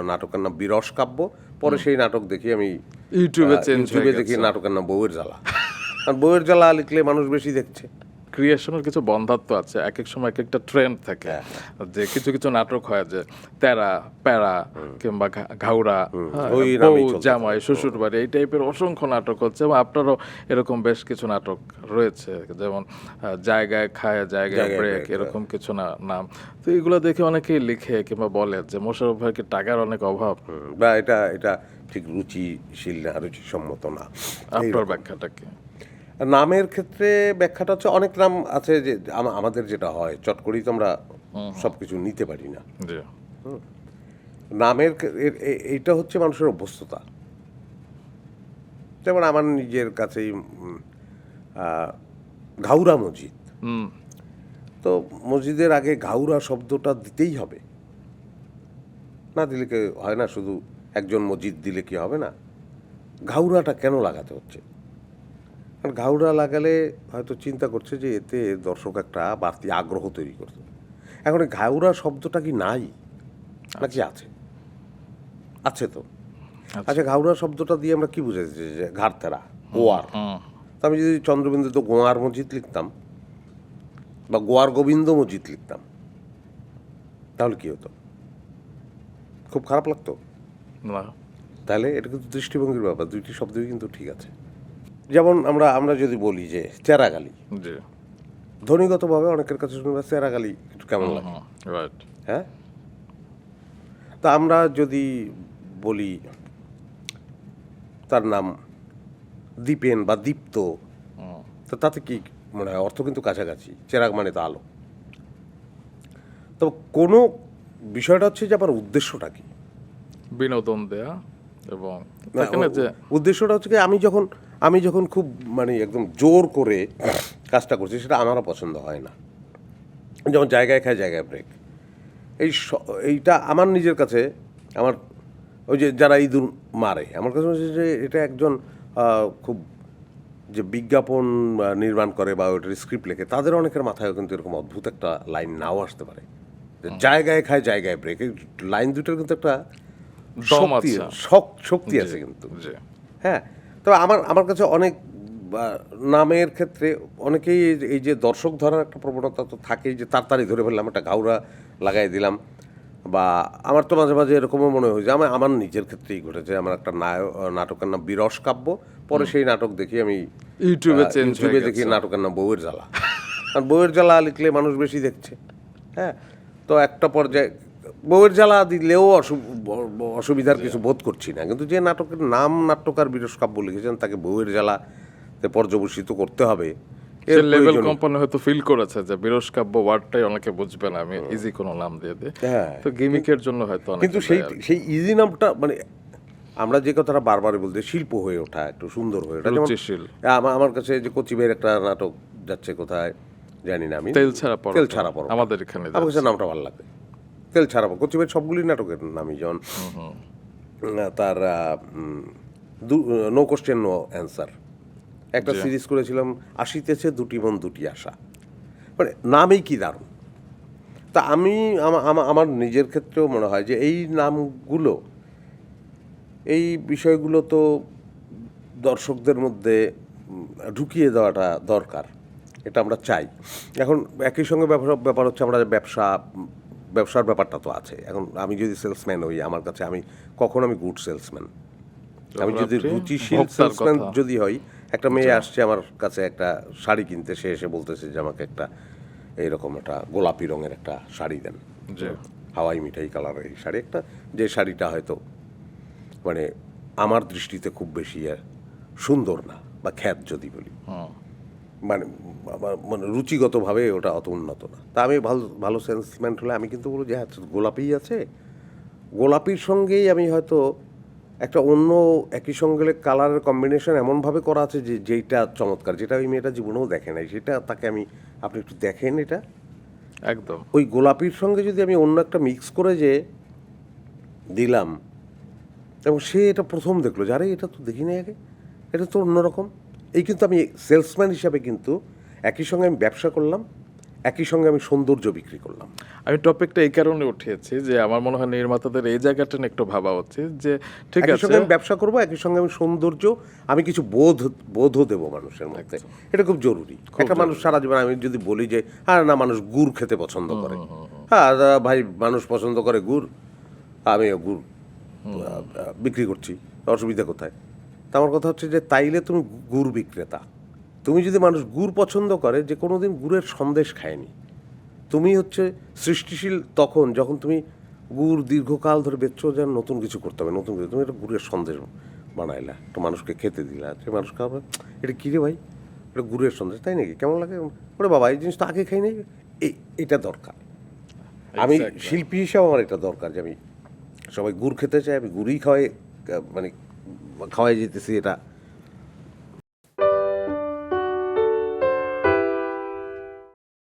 নাটকের নাম বিরস কাব্য। পরে সেই নাটক দেখি আমি ইউটিউবে দেখি নাটকের নাম বউয়ের জ্বালা। আর বউয়ের জ্বালা লিখলে মানুষ বেশি দেখছে। ক্রিয়েশনের কিছু বন্ধাত্ব আছে, এক এক সময় এক একটা ট্রেন্ড থাকে, যে কিছু কিছু নাটক হয় যে তেরা প্যারা কিংবা ঘাউড়া, ওই বউ নামেই চলতে জামাই শ্বশুর বাড়ি, এই টাইপের অসংখ্য নাটক হচ্ছে এবং আপনারও এরকম বেশ কিছু নাটক রয়েছে, যেমন জায়গায় খায় জায়গায় ব্রেক, এরকম কিছু নাম। তো এগুলো দেখে অনেকেই লিখে কিংবা বলে যে মোশাররফ ভাইকে টাকার অনেক অভাব, বা এটা ঠিক রুচিশীল না, রুচিসম্মত না। আপনার ব্যাখ্যাটা কি? নামের ক্ষেত্রে ব্যাখ্যাটা হচ্ছে অনেক নাম আছে যে আমাদের যেটা হয় চট করেই তো আমরা সবকিছু নিতে পারি না। জি, নামের এইটা হচ্ছে মানুষের অভ্যস্ততা। যেমন আমার নিজের কাছেই ঘাউরা মসজিদ, তো মসজিদের আগে ঘাউরা শব্দটা দিতেই হবে, না দিলে কি হয় না? শুধু একজন মসজিদ দিলে কি হবে না? ঘাউরাটা কেন লাগাতে হচ্ছে? কারণ ঘাউরা লাগালে হয়তো চিন্তা করছে যে এতে দর্শক একটা বাড়তি আগ্রহ তৈরি করতে। এখন এই ঘাউরা শব্দটা কি নাই নাকি আছে? আছে তো। আচ্ছা, ঘাউরা শব্দটা দিয়ে আমরা কি বুঝাচ্ছি? যে ঘাড়তেরা, গোয়ার। তো আমি যদি চন্দ্রবিন্দু তো গোয়ার মসজিদ লিখতাম বা গোয়ার গোবিন্দ মসজিদ লিখতাম, তাহলে কি হতো? খুব খারাপ লাগতো না? তাহলে এটা কিন্তু দৃষ্টিভঙ্গির ব্যাপার, দুইটি শব্দই কিন্তু ঠিক আছে। যেমন আমরা যদি বলি যে চেরাগালি, জি, ধ্বনিগতভাবে অনেকের কাছে শুনবে চেরাগালি একটু কেমন লাগে, রাইট। হ্যাঁ? তা আমরা যদি বলি তার নাম দীপেন বা দীপ্ত, তো তাতে কি মনে হয়? অর্থ কিন্তু কাছাকাছি, চেরাগ মানে তো আলো। তো কোনো বিষয়টা হচ্ছে যে আবার উদ্দেশ্যটা কি? বিনোদন দেয়া এবং না, এখানে যে উদ্দেশ্যটা হচ্ছে কি, আমি যখন খুব মানে একদম জোর করে কাজটা করছি, সেটা আমারও পছন্দ হয় না। যেমন জায়গায় খায় জায়গায় ব্রেক, এইটা আমার নিজের কাছে, আমার ওই যে যারা ইঁদুর মারে, আমার কাছে হচ্ছে যে এটা একজন খুব যে বিজ্ঞাপন নির্মাণ করে বা ওইটার স্ক্রিপ্ট লেখে, তাদের অনেকের মাথায়ও কিন্তু এরকম অদ্ভুত একটা লাইন নাও আসতে পারে। জায়গায় খায় জায়গায় ব্রেক, এই লাইন দুটোর কিন্তু একটা দম আছে, শক্তি আছে কিন্তু। জি, হ্যাঁ, তবে আমার কাছে অনেক নামের ক্ষেত্রে অনেকেই এই যে দর্শক ধরার একটা প্রবণতা তো থাকেই, যে তাড়াতাড়ি ধরে ফেললাম, একটা ঘাউরা লাগাই দিলাম। বা আমার তো মাঝে মাঝে এরকমও মনে হয় যে আমার নিজের ক্ষেত্রেই ঘটেছে, আমার একটা নাটকের নাম বিরস কাব্য। পরে সেই নাটক দেখি আমি ইউটিউবে দেখি নাটকের নাম বউয়ের জ্বালা। আর বউয়ের জ্বালা লিখলে মানুষ বেশি দেখছে। হ্যাঁ, তো একটা পর্যায়ে বউয়ের জ্বালা দিলেও অসুবিধার কিছু বোধ করছি না, কিন্তু যে নাটকের নাম নাট্যকার বিরস কাব্য লিখেছেন তাকে বউয়ের জ্বালাতে পর্যবসিত করতে হবে, সে লেভেল কোম্পানি হয়তো ফিল করেছে যে বিরস কাব্য ওয়ার্ডটাই অনেকে বুঝবে না, আমি ইজি কোনো নাম দিয়ে দিই। হ্যাঁ, তো গিমিকের জন্য হয়তো কিন্তু সেই ইজি নামটা মানে আমরা যে কথাটা বারবার বলতে, শিল্প হয়ে ওঠা, একটু সুন্দর হয়ে ওঠা। যেমন আমার কাছে যে কচিবের একটা নাটক যাচ্ছে কোথায় জানি না আমি, তেল ছাড়া পড়ো, আমাদের এখানে আমার কাছে নামটা ভালো লাগে, তেল ছাড়া পড়ো। কচিবের সবগুলি নাটকের নামই, যেমন তার নো কোশ্চেন নো অ্যান্সার একটা সিরিজ করেছিলাম, আসিতেছে দুটি মন দুটি আশা, মানে নামই কি দারুণ। তা আমি আমার নিজের ক্ষেত্রেও মনে হয় যে এই নামগুলো, এই বিষয়গুলো তো দর্শকদের মধ্যে ঢুকিয়ে দেওয়াটা দরকার, এটা আমরা চাই। এখন একই সঙ্গে ব্যাপার হচ্ছে আমরা ব্যবসার ব্যাপারটা তো আছে। এখন আমি যদি সেলসম্যান হই, আমার কাছে আমি গুড সেলসম্যান। আমি যদি রুচিশীল সেলসম্যান যদি হই, একটা মেয়ে আসছে আমার কাছে একটা শাড়ি কিনতে, সে এসে বলতেছে যে আমাকে একটা এইরকম একটা গোলাপি রঙের একটা শাড়ি দেন, হাওয়াই মিঠাই কালারের এই শাড়ি, একটা যে শাড়িটা হয়তো মানে আমার দৃষ্টিতে খুব বেশি সুন্দর না, বা খ্যাত যদি বলি, মানে মানে রুচিগতভাবে ওটা অত উন্নত না। তা আমি ভালো সেলসম্যান হলে আমি কিন্তু বলবো যে হ্যাঁ, গোলাপিই আছে, গোলাপির সঙ্গেই আমি হয়তো একটা অন্য একই সঙ্গে কালারের কম্বিনেশন এমনভাবে করা আছে যে যেইটা চমৎকার, যেটা ওই মেয়েটা জীবনেও দেখে নাই, সেটা তাকে আপনি একটু দেখেন এটা একদম ওই গোলাপির সঙ্গে যদি আমি অন্য একটা মিক্স করে যে দিলাম, এবং সে এটা প্রথম দেখলো যে আরে এটা তো দেখি নাই আগে, এটা তো অন্যরকম। এই কিন্তু আমি সেলসম্যান হিসাবে কিন্তু একই সঙ্গে আমি ব্যবসা করলাম একই সঙ্গে আমি সৌন্দর্য বিক্রি করলাম। আমি টপিকটা এই কারণে উঠিয়েছি যে আমার মনে হয় নির্মাতাদের এই জায়গাটা নিয়ে একটু ভাবা উচিত যে ঠিক একই আছে সঙ্গে আমি ব্যবসা করবো, একই সঙ্গে আমি সৌন্দর্য, আমি কিছু বোধও দেবো মানুষের মধ্যে। এটা খুব জরুরি। একটা মানুষ সারা জীবন, আমি যদি বলি যে না মানুষ গুড় খেতে পছন্দ করে, হ্যাঁ ভাই মানুষ পছন্দ করে গুড়, আমিও গুড় বিক্রি করছি, অসুবিধা কোথায়? তা আমার কথা হচ্ছে যে তাইলে তুমি গুড় বিক্রেতা। তুমি যদি মানুষ গুড় পছন্দ করে যে কোনো দিন গুড়ের সন্দেশ খায়নি, তুমি হচ্ছে সৃষ্টিশীল তখন যখন তুমি গুড় দীর্ঘকাল ধরে বেচছো, যেন নতুন কিছু করতে হবে, নতুন কিছু। তুমি একটা গুড়ের সন্দেশ বানাইলা, একটা মানুষকে খেতে দিলা, যে মানুষ খাবে, এটা কী রে ভাই, এটা গুড়ের সন্দেশ, তাই নাকি, কেমন লাগে? ওরে বাবা, এই জিনিসটা আগে খাই নাই, এটা দরকার। আমি শিল্পী হিসাবে আমার এটা দরকার যে আমি সবাই গুড় খেতে চাই, আমি গুড়ই খাওয়াই, মানে খাওয়াই যেতেছি, এটা